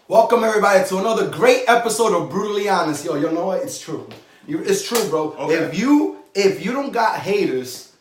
Welcome everybody to another great episode of Brutally Honest. Yo, you know what? It's true. It's true, bro. Okay. If you don't got haters,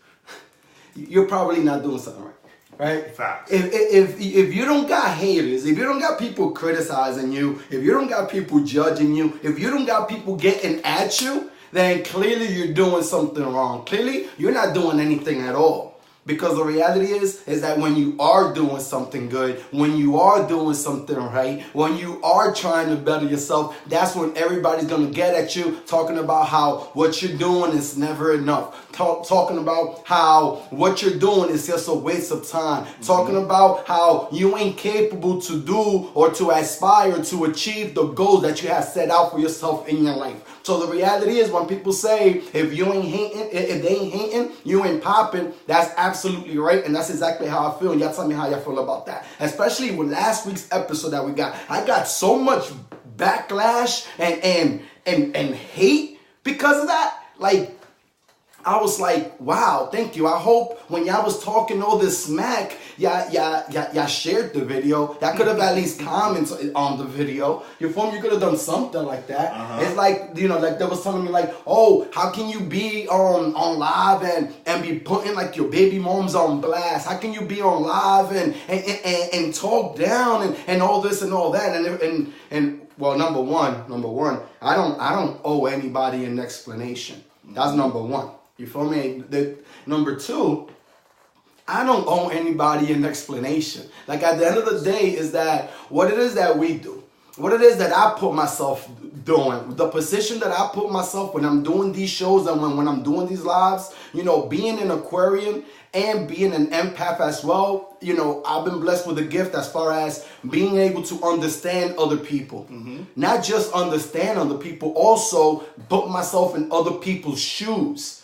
you're probably not doing something right. Right? Facts. If you don't got haters, if you don't got people criticizing you, if you don't got people judging you, if you don't got people getting at you, then clearly you're doing something wrong. Clearly you're not doing anything at all. Because the reality is that when you are doing something good, when you are doing something right, when you are trying to better yourself, that's when everybody's going to get at you talking about how what you're doing is never enough. Talking about how what you're doing is just a waste of time. Talking about how you ain't capable to do or to aspire to achieve the goals that you have set out for yourself in your life. So the reality is when people say, if you ain't hating, if they ain't hating, you ain't popping, that's absolutely right. And that's exactly how I feel. And y'all tell me how y'all feel about that. Especially with last week's episode that we got. I got so much backlash and hate because of that. Like, I was like, wow, thank you. I hope when y'all was talking all this smack, y'all shared the video. Y'all could have at least commented on the video. You feel me? You could have done something like that. It's like, you know, like they was telling me like, oh, how can you be on live and be putting like your baby moms on blast? How can you be on live and talk down and all this and all that? And well, number one, I don't owe anybody an explanation. That's number one. You feel me? Number two, I don't owe anybody an explanation. Like at the end of the day is that what it is that we do, what it is that I put myself doing, the position that I put myself when I'm doing these shows and when I'm doing these lives, you know, being an Aquarian and being an empath as well, you know, I've been blessed with a gift as far as being able to understand other people. Not just understand other people, also put myself in other people's shoes,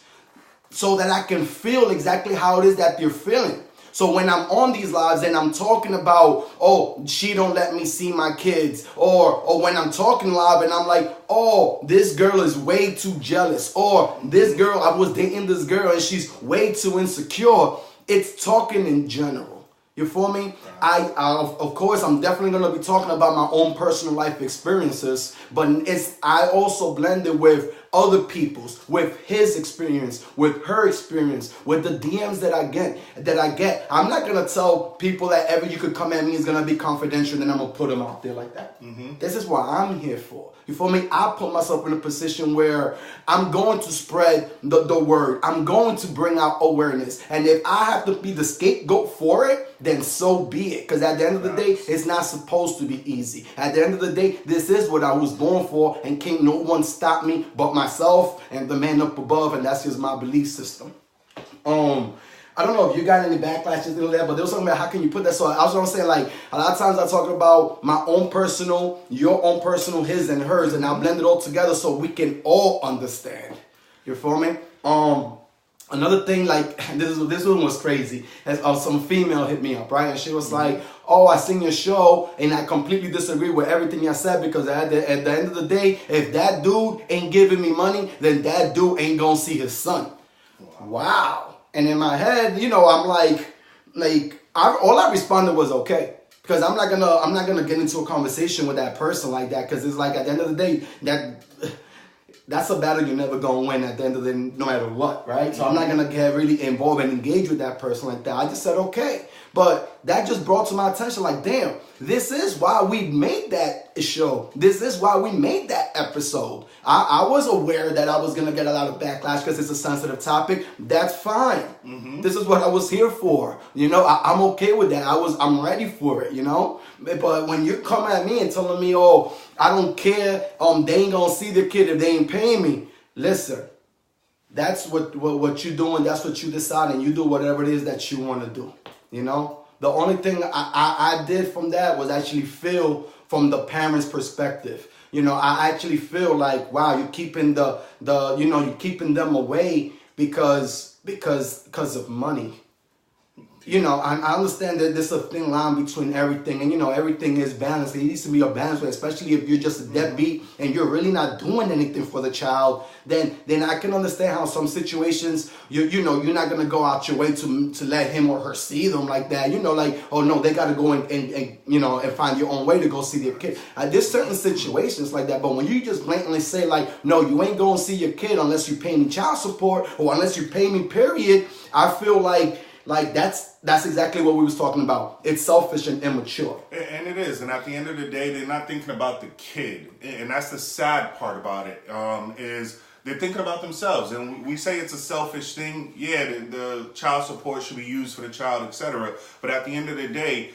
so that I can feel exactly how it is that they're feeling. So when I'm on these lives and I'm talking about, oh, she don't let me see my kids, or when I'm talking live and I'm like, oh, this girl is way too jealous, or this girl, I was dating this girl and she's way too insecure. It's talking in general. You feel me? Of course, I'm definitely going to be talking about my own personal life experiences, but I also blend it with other people's, with his experience, with her experience, with the DMs that I get. I'm not going to tell people that ever you could come at me is going to be confidential and I'm going to put them out there like that. This is what I'm here for. You feel me? I put myself in a position where I'm going to spread the word. I'm going to bring out awareness. And if I have to be the scapegoat for it, then so be it. Because at the end of the day, it's not supposed to be easy. At the end of the day, this is what I was born for, and can't no one stop me but myself and the man up above, and that's just my belief system. I don't know if you got any backlashes and all that, but there was something about how can you put that. So I was gonna say, like, a lot of times I talk about my own personal, your own personal, his and hers, and I blend it all together so we can all understand. You feel me? Another thing, like, this one was crazy. As some female hit me up, right? And she was like, oh, I seen your show and I completely disagree with everything you said, because at the end of the day, if that dude ain't giving me money, then that dude ain't gonna see his son. Wow. And in my head, you know, I'm all I responded was okay. Because I'm not gonna get into a conversation with that person like that, because it's like at the end of the day, that's a battle you're never gonna win at the end of the day, no matter what, right? So I'm not gonna get really involved and engage with that person like that. I just said okay. But that just brought to my attention, like, damn, this is why we made that show. This is why we made that episode. I was aware that I was gonna get a lot of backlash because it's a sensitive topic. That's fine. This is what I was here for. You know, I'm okay with that. I'm ready for it, you know? But when you come at me and telling me, oh, I don't care, they ain't gonna see the kid if they ain't paying me. Listen, that's what you're doing. That's what you decide, and you do whatever it is that you want to do. You know, the only thing I did from that was actually feel from the parents' perspective. You know, I actually feel like, wow, you're keeping you're keeping them away because of money. I understand that there's a thin line between everything, and everything is balanced. It needs to be a balance, especially if you're just a deadbeat and you're really not doing anything for the child. Then I can understand how some situations you're not gonna go out your way to let him or her see them like that. Oh no, they gotta go and find your own way to go see their kid. There's certain situations like that, but when you just blatantly say like, no, you ain't going to see your kid unless you pay me child support or unless you pay me, period. I feel like that's exactly what we was talking about. It's selfish and immature. And it is. And at the end of the day, they're not thinking about the kid. And that's the sad part about it, is they're thinking about themselves. And we say it's a selfish thing. Yeah, the child support should be used for the child, etc. But at the end of the day,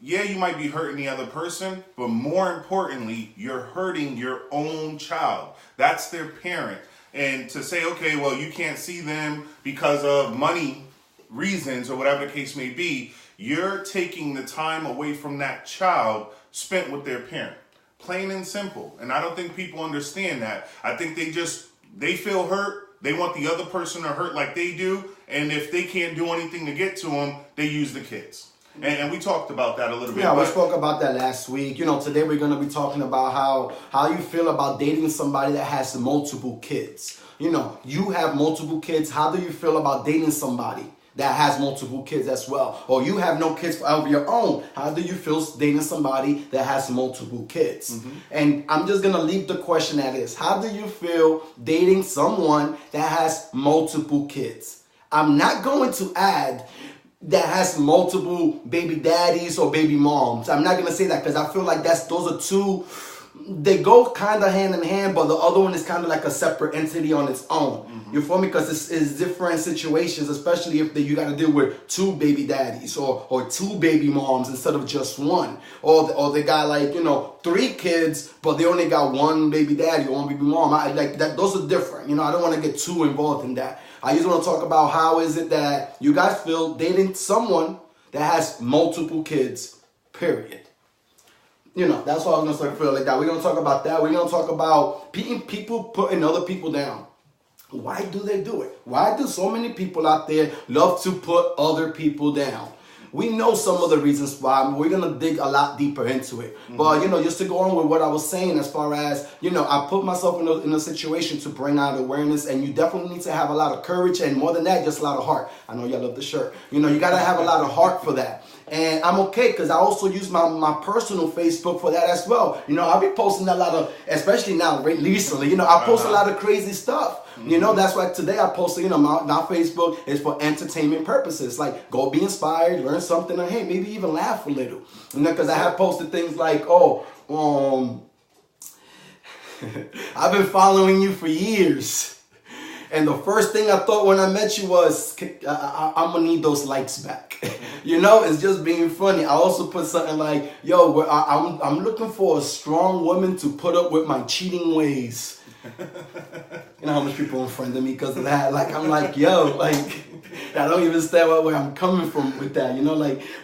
yeah, you might be hurting the other person, but more importantly, you're hurting your own child. That's their parent. And to say, okay, well, you can't see them because of money reasons or whatever the case may be, you're taking the time away from that child spent with their parent. Plain and simple. And I don't think people understand that. I think they feel hurt. They want the other person to hurt like they do. And if they can't do anything to get to them, they use the kids. And we talked about that a little bit. Yeah, we spoke about that last week. Today we're going to be talking about how you feel about dating somebody that has multiple kids. You have multiple kids. How do you feel about dating somebody that has multiple kids as well? Or you have no kids of your own. How do you feel dating somebody that has multiple kids? Mm-hmm. And I'm just going to leave the question at this. How do you feel dating someone that has multiple kids? I'm not going to add that has multiple baby daddies or baby moms. I'm not going to say that because I feel like those are two, they go kind of hand in hand, but the other one is kind of like a separate entity on its own. Mm-hmm. You feel me? Because it's different situations, especially if you got to deal with two baby daddies or two baby moms instead of just one. Or they got like, 3 kids, but they only got one baby daddy or one baby mom. I like that. Those are different. I don't want to get too involved in that. I just want to talk about how is it that you guys feel dating someone that has multiple kids, period. That's what I was going to feel like that. We're going to talk about that. We're going to talk about people putting other people down. Why do they do it? Why do so many people out there love to put other people down? We know some of the reasons why. We're going to dig a lot deeper into it. Mm-hmm. But, just to go on with what I was saying as far as, I put myself in a situation to bring out awareness, and you definitely need to have a lot of courage, and more than that, just a lot of heart. I know y'all love the shirt. You got to have a lot of heart for that. And I'm okay because I also use my personal Facebook for that as well. I'll be posting a lot of, especially now recently, I post a lot of crazy stuff. Mm-hmm. That's why today I posted, my Facebook is for entertainment purposes. Like, go be inspired, learn something, and hey, maybe even laugh a little. Because I have posted things like, I've been following you for years. And the first thing I thought when I met you was, I'm going to need those likes back. It's just being funny. I also put something like, I'm looking for a strong woman to put up with my cheating ways. How much people unfriended me because of that? Like, I'm like, I don't even understand where I'm coming from with that.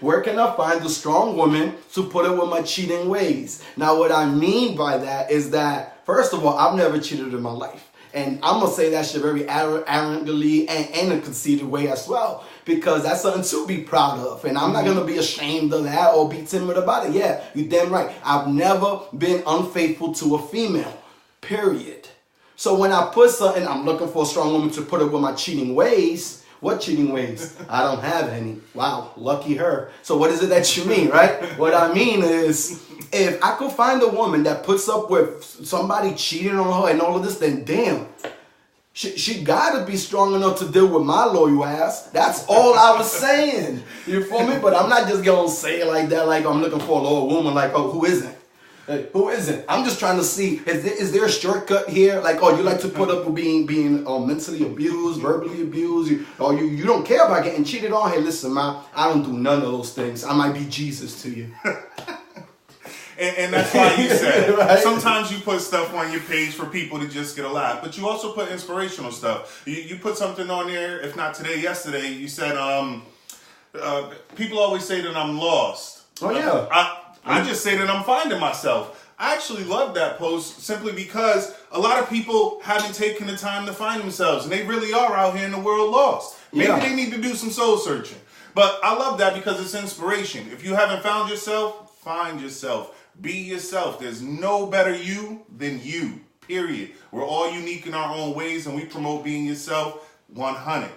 Where can I find a strong woman to put up with my cheating ways? Now, what I mean by that is that, first of all, I've never cheated in my life. And I'm going to say that shit very arrogantly and in a conceited way as well. Because that's something to be proud of. And I'm not going to be ashamed of that or be timid about it. Yeah, you're damn right. I've never been unfaithful to a female. Period. So when I put something, I'm looking for a strong woman to put up with my cheating ways. What cheating ways? I don't have any. Wow, lucky her. So what is it that you mean, right? What I mean is, if I could find a woman that puts up with somebody cheating on her and all of this, then damn, she gotta be strong enough to deal with my loyal ass. That's all I was saying. You feel me? But I'm not just gonna say it like that, like I'm looking for a loyal woman, like, oh, who isn't? Hey, who isn't? I'm just trying to see, is there a shortcut here? Like, you like to put up with being mentally abused, verbally abused, you don't care about getting cheated on? Hey, listen, man, I don't do none of those things. I might be Jesus to you. And that's why you said, right? Sometimes you put stuff on your page for people to just get a laugh, but you also put inspirational stuff. You put something on there, if not today, yesterday, you said, people always say that I'm lost. Oh, yeah. I just say that I'm finding myself. I actually love that post simply because a lot of people haven't taken the time to find themselves, and they really are out here in the world lost. Maybe they need to do some soul searching. But I love that because it's inspiration. If you haven't found yourself, find yourself. Be yourself. There's no better you than you. Period. We're all unique in our own ways, and we promote being yourself 100.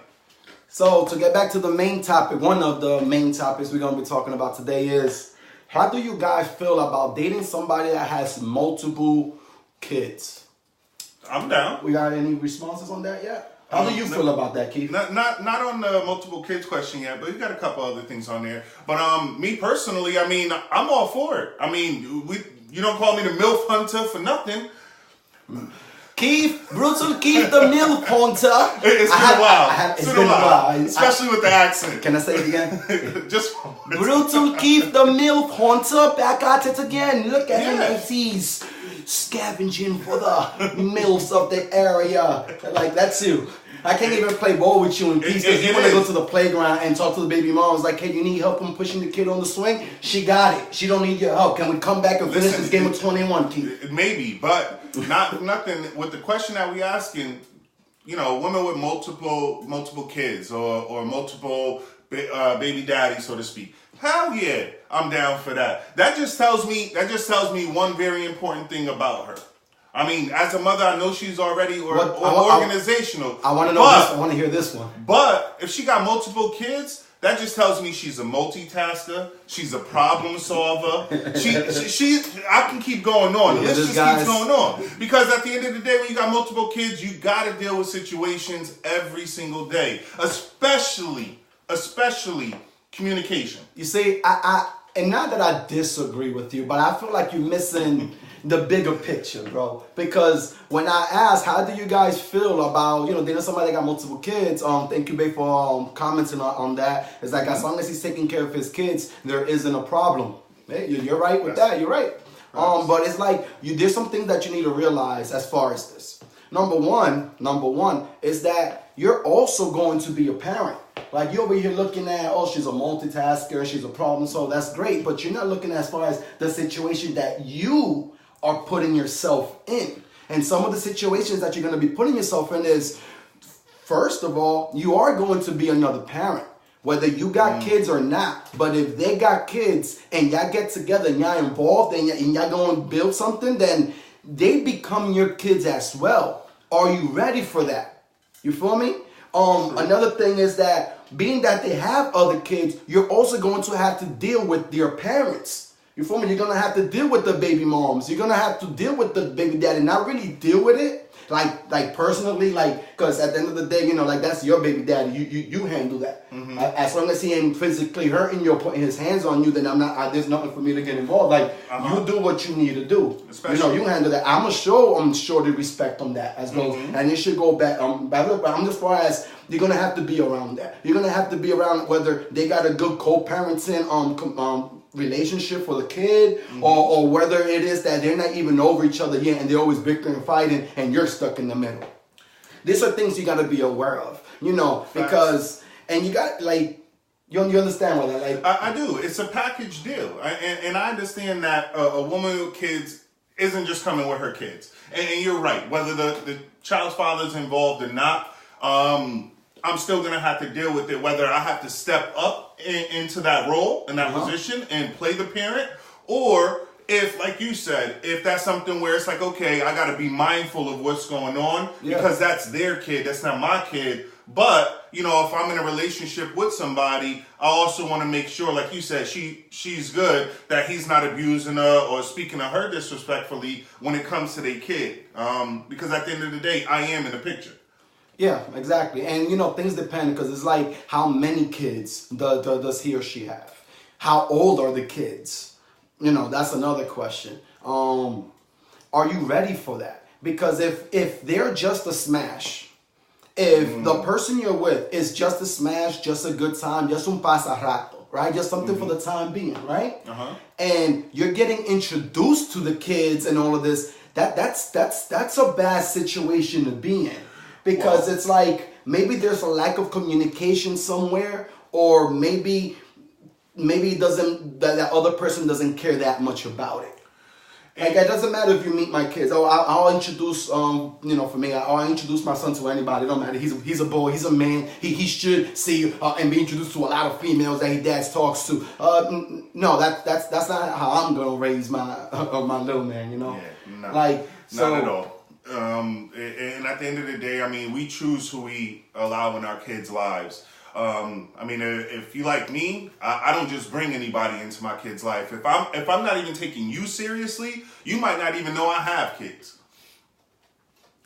So to get back to the main topic, one of the main topics we're going to be talking about today is, how do you guys feel about dating somebody that has multiple kids? I'm down. We got any responses on that yet? How do you feel about that, Keith? Not on the multiple kids question yet, but you got a couple other things on there. But me personally, I mean, I'm all for it. I mean, you don't call me the MILF hunter for nothing. Keith, Brutal Keith the MILF hunter. It's been a while. It's been a while. Especially with the accent. Can I say it again? Just Brutal Keith the MILF hunter, back at it again. Look at him as he's scavenging for the MILFs of the area. Like, that's you. I can't even play ball with you in peace because you want to go to the playground and talk to the baby moms like, hey, you need help in pushing the kid on the swing? She got it. She don't need your help. Can we come back and finish this game of 21, Keith? Maybe, but nothing with the question that we asking. You know, women with multiple kids or multiple baby daddies, so to speak. Hell yeah, I'm down for that. That just tells me one very important thing about her. I mean, as a mother, I know she's already organizational. I want to know this. I want to hear this one. But if she got multiple kids, that just tells me she's a multitasker. She's a problem solver. I can keep going on. The list just keeps going on. Because at the end of the day, when you got multiple kids, you got to deal with situations every single day, especially communication. You see, and not that I disagree with you, but I feel like you're missing the bigger picture, bro. Because when I ask, how do you guys feel about, dating somebody that got multiple kids? Thank you, babe, for commenting on that. It's like, as long as he's taking care of his kids, there isn't a problem. Hey, you're right with that. You're right. But it's like, there's some things that you need to realize as far as this. Number one is that you're also going to be a parent. Like, you're over here looking at, oh, she's a multitasker, she's a problem solver, that's great, but you're not looking as far as the situation that you are putting yourself in. And some of the situations that you're going to be putting yourself in is, first of all, you are going to be another parent, whether you got kids or not. But if they got kids and y'all get together and y'all involved and y'all going to build something, then they become your kids as well. Are you ready for that? You feel me? Another thing is that being that they have other kids, you're also going to have to deal with their parents. You feel me? You're going to have to deal with the baby moms. You're going to have to deal with the baby daddy. Not really deal with it, like personally, because at the end of the day, that's your baby daddy. You handle that. Mm-hmm. As long as he ain't physically hurting you or putting his hands on you, then there's nothing for me to get involved. You do what you need to do. Especially, you handle that. I'm sure the respect on that as well. Mm-hmm. And it should go back. But I'm as far as you're going to have to be around that. You're going to have to be around whether they got a good co-parenting relationship for the kid, or whether it is that they're not even over each other yet and they're always bickering and fighting and you're stuck in the middle. These are things you got to be aware of, because, and you got, you understand what I do. It's a package deal. And I understand that a woman with kids isn't just coming with her kids. And you're right. Whether the child's father's involved or not, I'm still going to have to deal with it, whether I have to step up into that role, in that position, and play the parent, or if, like you said, if that's something where it's like, okay, I got to be mindful of what's going on, because that's their kid, that's not my kid. But, if I'm in a relationship with somebody, I also want to make sure, like you said, she's good, that he's not abusing her or speaking to her disrespectfully when it comes to their kid. Because at the end of the day, I am in the picture. Yeah, exactly. And, things depend, because it's like, how many kids does he or she have? How old are the kids? That's another question. Are you ready for that? Because if they're just a smash, if the person you're with is just a smash, just a good time, just un pasarato, right? Just something for the time being, right? And you're getting introduced to the kids and all of this, that's a bad situation to be in. Because it's like, maybe there's a lack of communication somewhere, or maybe that other person doesn't care that much about it. Like, it doesn't matter if you meet my kids. Oh, I'll introduce, for me, I'll introduce my son to anybody. It don't matter. He's a boy. He's a man. He should see and be introduced to a lot of females that his dad talks to. No, that's not how I'm gonna raise my my little man. Yeah, like so. Not at all. And at the end of the day, I mean, we choose who we allow in our kids' lives. I mean, if you like me, I don't just bring anybody into my kid's life. If I'm not even taking you seriously, you might not even know I have kids.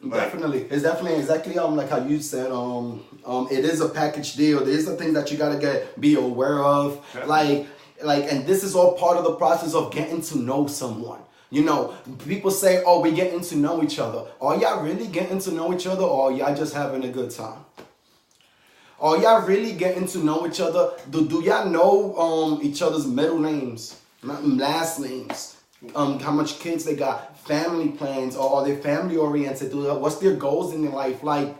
Definitely, it's definitely exactly like how you said. It is a package deal. There's the things that you gotta be aware of. Definitely. Like, and this is all part of the process of getting to know someone. People say, "Oh, we getting to know each other." Are y'all really getting to know each other, or are y'all just having a good time? Are y'all really getting to know each other? Do y'all know each other's middle names, last names? How much kids they got? Family plans, or are they family oriented? What's their goals in their life? Like,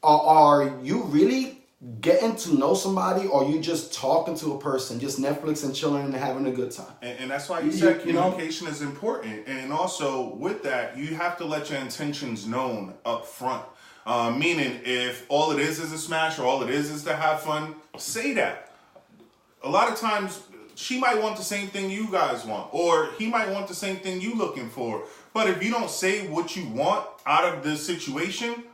are you really getting to know somebody, or you just talking to a person, just Netflix and chilling and having a good time? And that's why you said communication is important. And also with that, you have to let your intentions known up front. Meaning, if all it is a smash, or all it is to have fun, say that. A lot of times, she might want the same thing you guys want, or he might want the same thing you looking for. But if you don't say what you want out of the situation,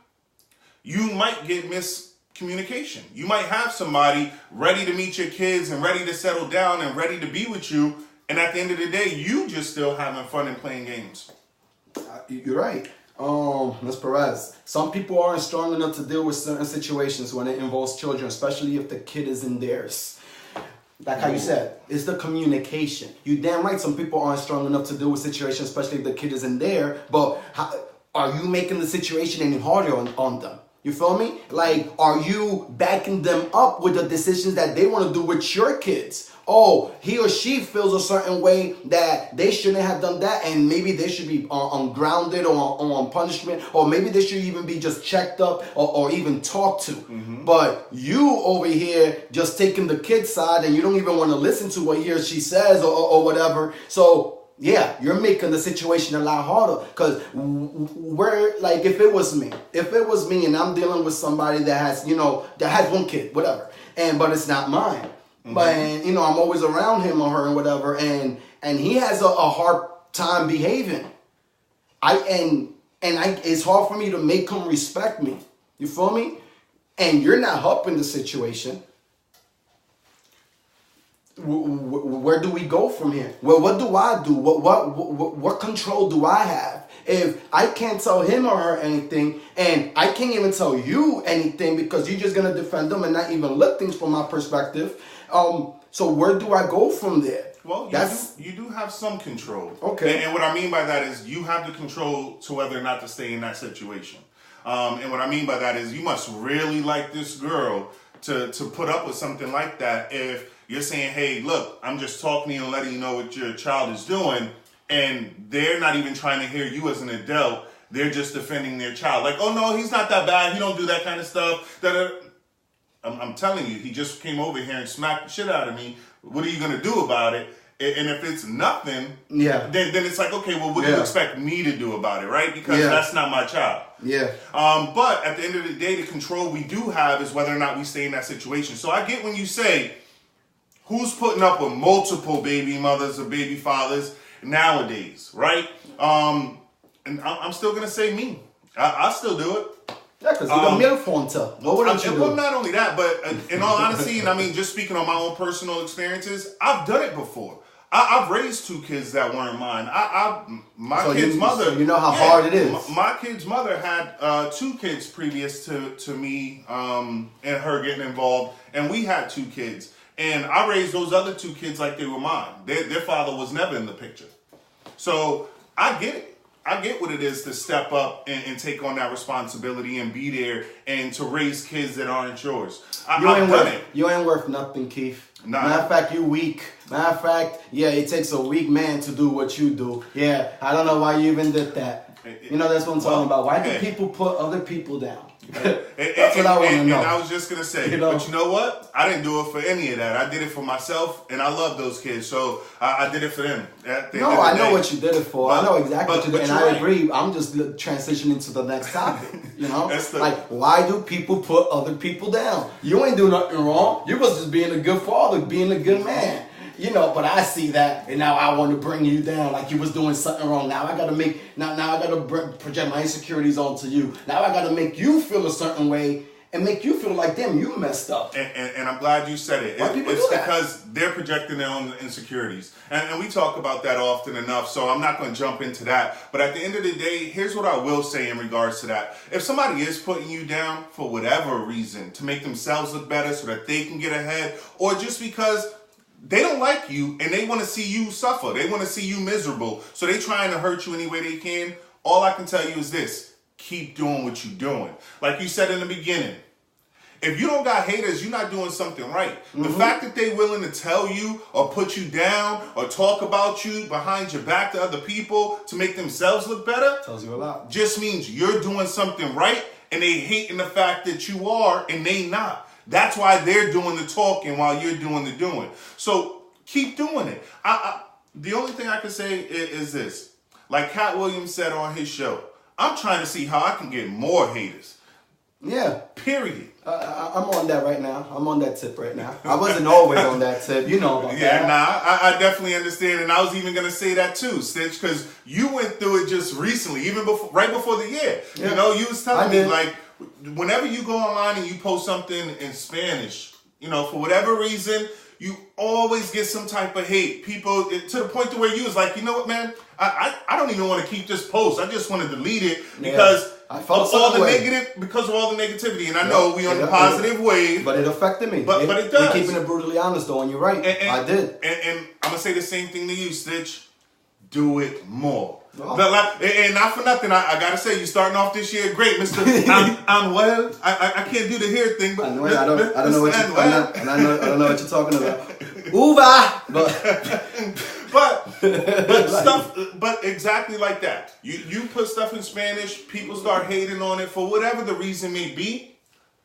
you might get miscommunication. You might have somebody ready to meet your kids and ready to settle down and ready to be with you, and at the end of the day, you just still having fun and playing games. You're right. Ms. Perez, some people aren't strong enough to deal with certain situations when it involves children, especially if the kid is in theirs. Like how you said, it's the communication. You damn right some people aren't strong enough to deal with situations, especially if the kid is in there, but are you making the situation any harder on them? You feel me? Like, are you backing them up with the decisions that they want to do with your kids? Oh, he or she feels a certain way that they shouldn't have done that, and maybe they should be grounded or on punishment, or maybe they should even be just checked up or even talked to. Mm-hmm. But you over here just taking the kid's side, and you don't even want to listen to what he or she says or whatever. So yeah, you're making the situation a lot harder, because we're like, if it was me and I'm dealing with somebody that has, that has one kid, whatever, but it's not mine. Mm-hmm. But I'm always around him or her and whatever, and he has a hard time behaving. It's hard for me to make him respect me. You feel me? And you're not helping the situation. Where do we go from here? Well, what do I do? What control do I have? If I can't tell him or her anything, and I can't even tell you anything because you're just gonna defend them and not even look things from my perspective. So where do I go from there? Well, you do have some control. Okay. And what I mean by that is you have the control to whether or not to stay in that situation. And what I mean by that is you must really like this girl to put up with something like that. If you're saying, hey, look, I'm just talking to you and letting you know what your child is doing, and they're not even trying to hear you as an adult. They're just defending their child. Like, oh, no, he's not that bad. He don't do that kind of stuff. I'm telling you, he just came over here and smacked the shit out of me. What are you going to do about it? And if it's nothing, then it's like, okay, well, what do you expect me to do about it, right? Because that's not my child. Yeah. But at the end of the day, the control we do have is whether or not we stay in that situation. So I get when you say, who's putting up with multiple baby mothers or baby fathers nowadays, right? And I'm still going to say me. I still do it. Yeah, because you're a milf hunter. What would you do? Well, not only that, but in all honesty, and I mean, just speaking on my own personal experiences, I've done it before. I've raised two kids that weren't mine. My kid's mother. You know how hard it is. My kid's mother had two kids previous to me and her getting involved, and we had two kids. And I raised those other two kids like they were mine. Their father was never in the picture. So I get it. I get what it is to step up and take on that responsibility and be there and to raise kids that aren't yours. You ain't worth nothing, Keith. Nah. Matter of fact, you weak. Matter of fact, it takes a weak man to do what you do. Yeah, I don't know why you even did that. You know, that's what I'm talking about. Why do people put other people down? That's what I want to know. And I was just going to say, but you know what? I didn't do it for any of that. I did it for myself, and I love those kids, so I did it for them. No, I know what you did it for. I know exactly what you did, and I agree. I'm just transitioning to the next topic. You know, like, why do people put other people down? You ain't do nothing wrong. You was just being a good father, being a good man. You know, but I see that, and now I want to bring you down like you was doing something wrong. Now I got to project my insecurities onto you. Now I got to make you feel a certain way and make you feel like, damn, you messed up. And I'm glad you said it. It's because they're projecting their own insecurities. And we talk about that often enough, so I'm not going to jump into that. But at the end of the day, here's what I will say in regards to that. If somebody is putting you down for whatever reason, to make themselves look better so that they can get ahead, or just because they don't like you and they want to see you suffer. They want to see you miserable. So they trying to hurt you any way they can. All I can tell you is this. Keep doing what you're doing. Like you said in the beginning, if you don't got haters, you're not doing something right. Mm-hmm. The fact that they willing to tell you or put you down or talk about you behind your back to other people to make themselves look better tells you a lot. Just means you're doing something right and they hating the fact that you are and they not. That's why they're doing the talking while you're doing the doing. So keep doing it. The only thing I can say is this. Like Cat Williams said on his show, I'm trying to see how I can get more haters. Yeah. Period. I'm on that right now. I'm on that tip right now. I wasn't always on that tip. You know about that. Yeah, I definitely understand. And I was even going to say that too, Stitch, because you went through it just recently, even right before the year. Yeah. You know, you was telling me, like, whenever you go online and you post something in Spanish, you know, for whatever reason, you always get some type of hate. People, to the point to where you was like, you know what, man? I don't even want to keep this post. I just want to delete it because of all the negativity. And I know we on the positive wave. But it affected me. But it does. We're keeping it brutally honest though, and you're right. I did. And I'm going to say the same thing to you, Stitch. Do it more. Oh. And not for nothing, I gotta say, you're starting off this year great, Mr. Anuel. I can't do the hair thing, but Anuel, I don't know what you're talking about. Uva, but exactly like that. You put stuff in Spanish, people start hating on it for whatever the reason may be.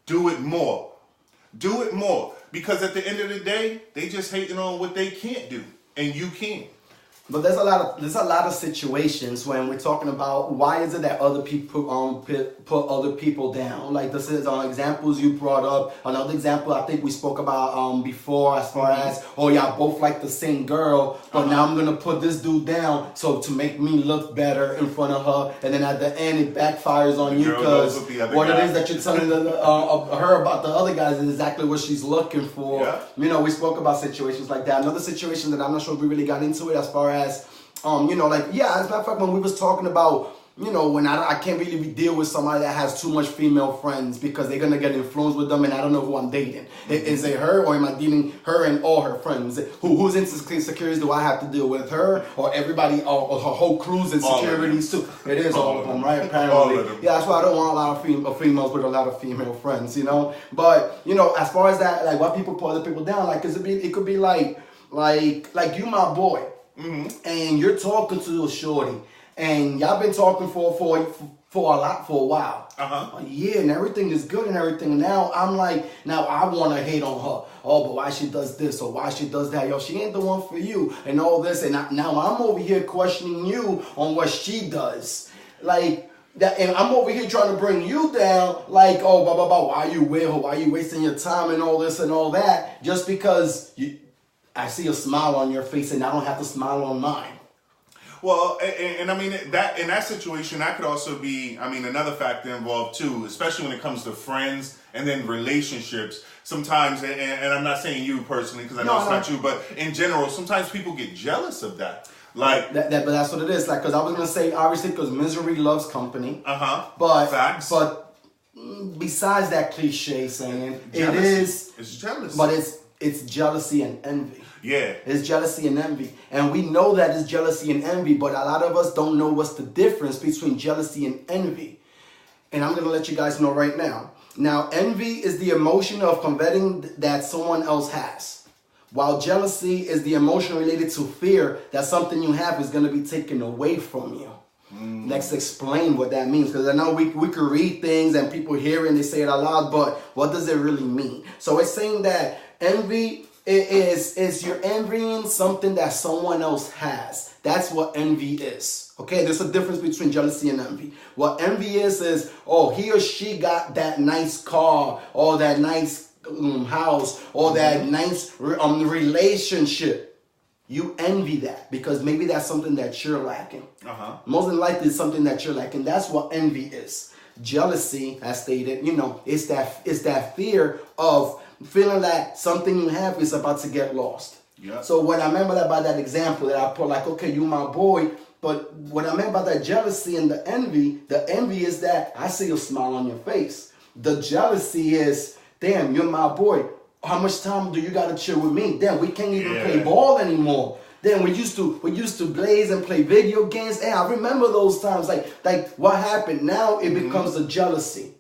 Do it more. Do it more, because at the end of the day, they just hating on what they can't do, and you can. But there's a lot of situations when we're talking about why is it that other people put other people down. Like this is examples you brought up. Another example I think we spoke about before, as far as y'all both like the same girl, but now I'm gonna put this dude down so to make me look better in front of her, and then at the end it backfires on you because what it is that you're telling her about the other guys is exactly what she's looking for. Yeah. You know, we spoke about situations like that. Another situation that I'm not sure if we really got into it as far as, you know, like, yeah, as a matter of fact, when we was talking about, you know, when I can't really deal with somebody that has too much female friends because they're going to get influenced with them and I don't know who I'm dating. Is it her or am I dealing her and all her friends? Whose insecurities do I have to deal with? Her or everybody, or her whole crew's insecurities too? It is all of them, right? Apparently. Yeah, that's why I don't want a lot of females with a lot of female friends, you know? But, you know, as far as that, like, why people put other people down, like, it could be like you, my boy. Mm-hmm. And you're talking to a shorty, and y'all been talking for a while, a year, and everything is good and everything. And now I'm like, now I want to hate on her. Oh, but why she does this or why she does that? Yo, she ain't the one for you, and all this. And now I'm over here questioning you on what she does, like. That, and I'm over here trying to bring you down, like, oh, blah, blah, blah, why you with her? Why you wasting your time and all this and all that? Just because I see a smile on your face and I don't have to smile on mine. Well, and I mean, that in that situation, that could also be, I mean, another factor involved too, especially when it comes to friends and then relationships. Sometimes, and I'm not saying you personally, because I know it's not you, but in general, sometimes people get jealous of that. Like but that's what it is. Like, because I was gonna say, obviously, because misery loves company. But facts. But besides that cliche saying, it's jealousy. But it's jealousy and envy. Yeah, it's jealousy and envy, and we know that it's jealousy and envy. But a lot of us don't know what's the difference between jealousy and envy. And I'm gonna let you guys know right now. Now, envy is the emotion of coveting that someone else has. While jealousy is the emotion related to fear that something you have is going to be taken away from you. Let's explain what that means, because I know we could read things and people hear it and they say it out loud, but what does it really mean? So it's saying that envy is you're envying something that someone else has. That's what envy is. Okay, there's a difference between jealousy and envy. What envy is, oh, he or she got that nice car, or that nice house, or that nice relationship. You envy that because maybe that's something that you're lacking. Most than likely it's something that you're lacking. That's what envy is. Jealousy, as stated, it's that fear of feeling like something you have is about to get lost. Yeah. So what I meant by that example that I put, like, okay, you my boy, but what I meant by that jealousy and the envy is that I see a smile on your face. The jealousy is, damn, you're my boy. How much time do you gotta chill with me? Damn, we can't even play ball anymore. Then we used to blaze and play video games. Hey, I remember those times. Like what happened? Now it becomes a jealousy.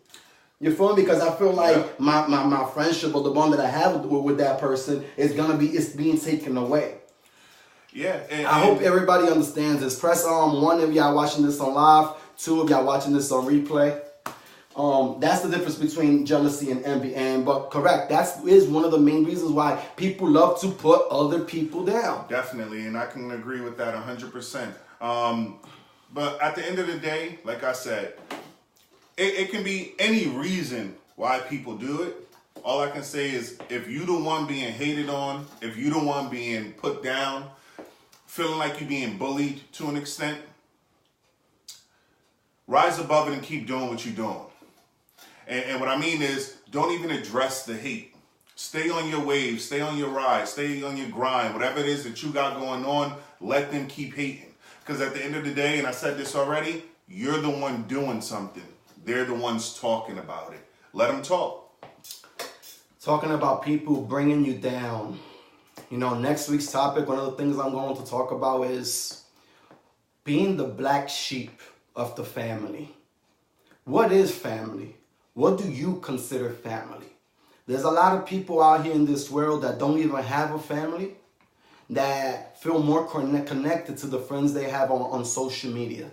You feel me? Because I feel like my friendship or the bond that I have with that person it's being taken away. Yeah. I hope everybody understands this. Press 1 if y'all watching this on live, 2 if y'all watching this on replay. That's the difference between jealousy and envy. But correct, that is one of the main reasons why people love to put other people down. Definitely, and I can agree with that 100%. But at the end of the day, like I said, it can be any reason why people do it. All I can say is, if you the one being hated on, if you the one being put down, feeling like you're being bullied to an extent, rise above it and keep doing what you're doing. And what I mean is, don't even address the hate. Stay on your wave, stay on your ride, stay on your grind. Whatever it is that you got going on, let them keep hating. Because at the end of the day, and I said this already, you're the one doing something. They're the ones talking about it. Let them talk. Talking about people bringing you down. Next week's topic, one of the things I'm going to talk about is being the black sheep of the family. What is family? What do you consider family? There's a lot of people out here in this world that don't even have a family, that feel more connected to the friends they have on social media.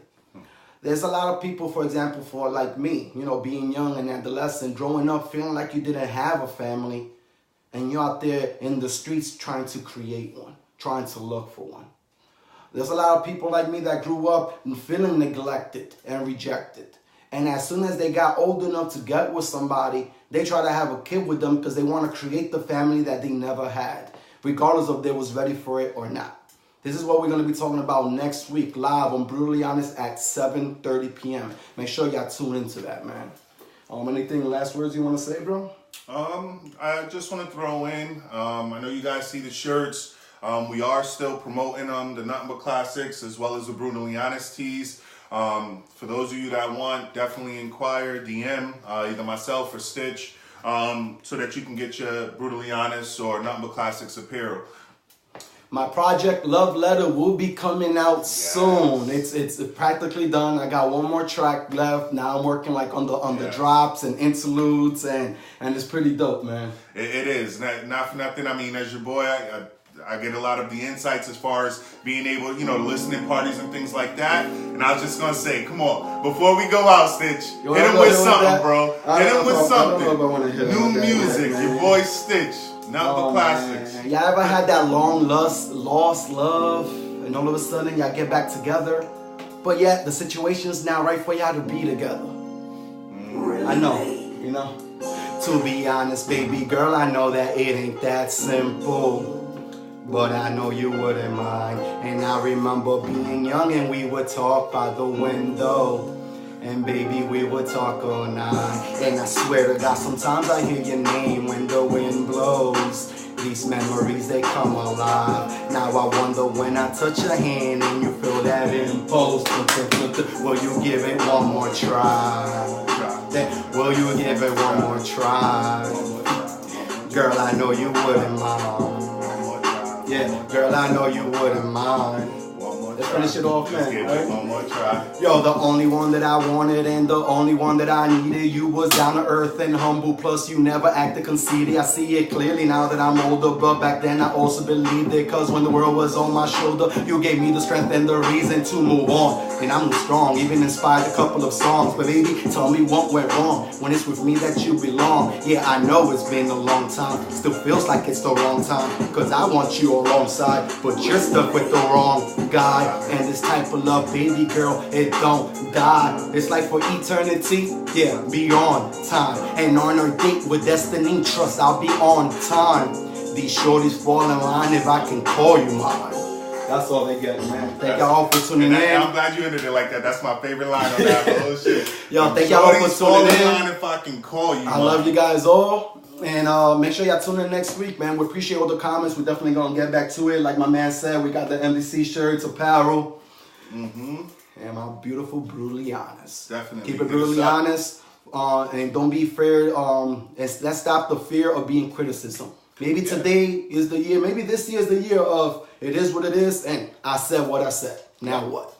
There's a lot of people, for example, for like me, being young and adolescent, growing up, feeling like you didn't have a family, and you're out there in the streets trying to create one, trying to look for one. There's a lot of people like me that grew up feeling neglected and rejected. And as soon as they got old enough to get with somebody, they try to have a kid with them because they want to create the family that they never had, regardless of they was ready for it or not. This is what we're going to be talking about next week, live on Brutally Honest at 7:30 p.m. Make sure y'all tune into that, man. Anything last words you want to say, bro? I just want to throw in, I know you guys see the shirts. We are still promoting the Nothing But Classics as well as the Brutally Honest tees. For those of you that want, definitely inquire, DM, either myself or Stitch, so that you can get your Brutally Honest or Nothing But Classics apparel. My project Love Letter will be coming out soon. It's practically done. I got one more track left. Now I'm working on the drops and interludes, and it's pretty dope, man. It is. Not for nothing. I mean, as your boy, I get a lot of the insights as far as being able, to listen in parties and things like that. And I was just going to say, come on, before we go out, Stitch, hit him with something, bro. Hit him with something. New music, your boy Stitch. Nothing But Classics. Man. Y'all ever had that long lost love, and all of a sudden y'all get back together, but yet the situation's now right for y'all to be together? I know, To be honest, baby girl, I know that it ain't that simple, but I know you wouldn't mind. And I remember being young and we would talk by the window, and baby, we would talk all night. And I swear to God, sometimes I hear your name when the wind blows. These memories, they come alive. Now I wonder, when I touch your hand and you feel that impulse, will you give it one more try? Will you give it one more try? Girl, I know you wouldn't mind. Yeah, girl, I know you wouldn't mind. Let's finish it off, man. Give it one more try. Yo, the only one that I wanted and the only one that I needed. You was down to earth and humble, plus you never acted conceited. I see it clearly now that I'm older, but back then I also believed it. Cause when the world was on my shoulder, you gave me the strength and the reason to move on. and I move strong. Even inspired a couple of songs. But baby, tell me what went wrong. When it's with me that you belong. Yeah, I know it's been a long time. Still feels like it's the wrong time. Cause I want you alongside. But you're stuck with the wrong guy. And this type of love, baby girl, it don't die. It's like for eternity. Yeah, beyond time. And on our date with destiny, trust I'll be on time. These shorties fall in line if I can call you mine. That's all they get, man. Thank y'all all for tuning in. I'm glad you ended it like that. That's my favorite line on that whole shit. Yo, thank y'all all for tuning in. Line if I can call you. I love you guys all. And make sure y'all tune in next week, man. We appreciate all the comments. We're definitely going to get back to it. Like my man said, we got the MVC shirts, apparel. And my beautiful Brutally Honest. Definitely. Keep it brutally honest. And don't be afraid. Let's stop the fear of being criticism. Maybe today is the year. Maybe this year is the year of it is what it is. And I said what I said. Now what?